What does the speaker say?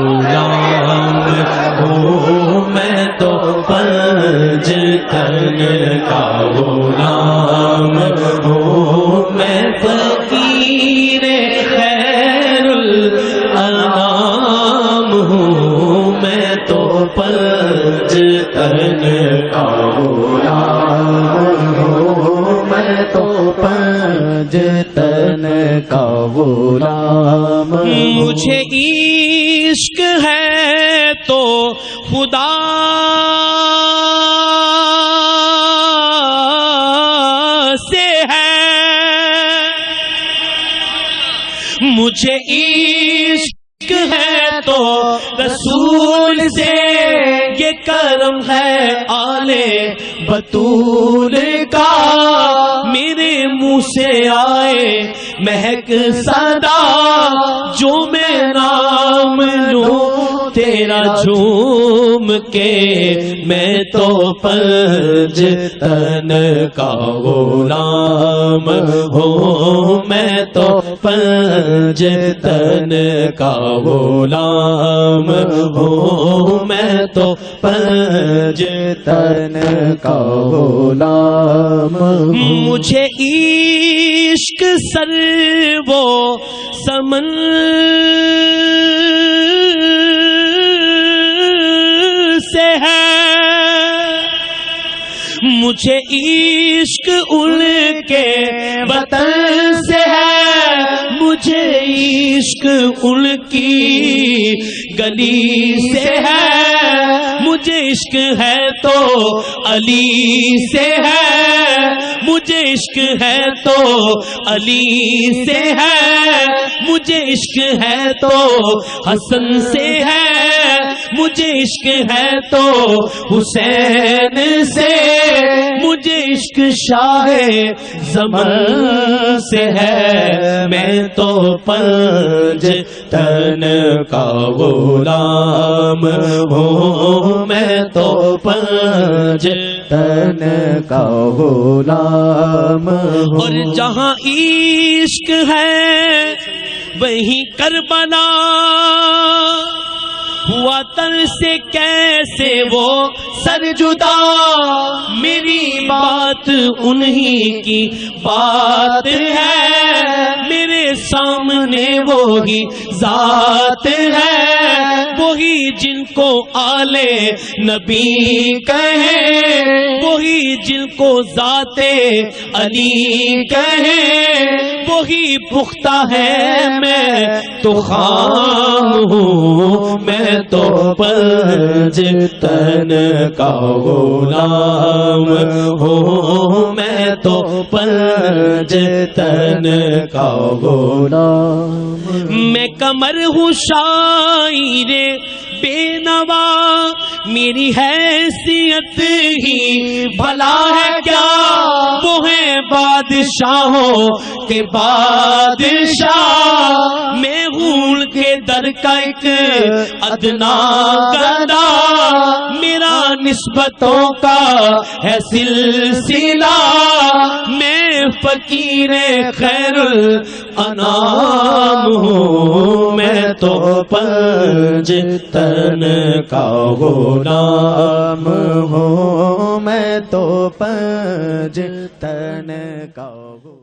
غلام ہوں، میں تو پنجتن کا غلام ہوں، میں فقیر خیر الانام ہوں، میں تو پنجتن کا غلام ہوں، میں تو پنجتن کا غلام ہوں۔ مجھے عشق ہے تو خدا سے ہے، مجھے عشق ہے تو رسول سے، یہ کرم ہے آل بطول کا، میرے منہ سے آئے مہک صدا، جو میں نام لوں تیرا جھوم کے، میں تو پنجتن کا غلام ہوں، میں تو پنجتن کا غلام ہوں، میں تو پنجتن کا غلام ہوں۔ مجھے عشق سر وہ سمن سے ہے، مجھے عشق ان کے وطن سے ہے، مجھے عشق ان کی گلی سے ہے، مجھے عشق ہے تو علی سے ہے، مجھے عشق ہے تو علی سے ہے، مجھے عشق ہے تو حسن سے ہے، مجھے عشق ہے تو حسین سے، مجھے عشق شاہ زمن سے ہے، میں تو پنجتن کا غلام ہوں، میں تو پنجتن کا غلام ہوں۔ اور جہاں عشق ہے وہیں کربلا ہوا، تن سے کیسے وہ سر جدا، میری بات انہی کی بات ہے، میرے سامنے وہی ذات ہے، وہی جن کو آل نبی کہیں، وہی جن کو ذات علی کہیں، وہی پختہ ہے، میں تو خام ہوں، میں تو پنجتن کا غلام ہوں، میں تو پنجتن کا غلام، میں قمر ہوں شاعر بے نوا، میری حیثیت ہی بھلا ہے کیا، وہ ہے بادشاہوں کے بادشاہ، میں ہوں کے در کا ایک ادنا گندا، میرا نسبتوں کا ہے سلسلہ، میں فقیر خیر الانام ہوں، میں تو پنجتن کا غلام ہوں، میں تو پنجتن کا غلام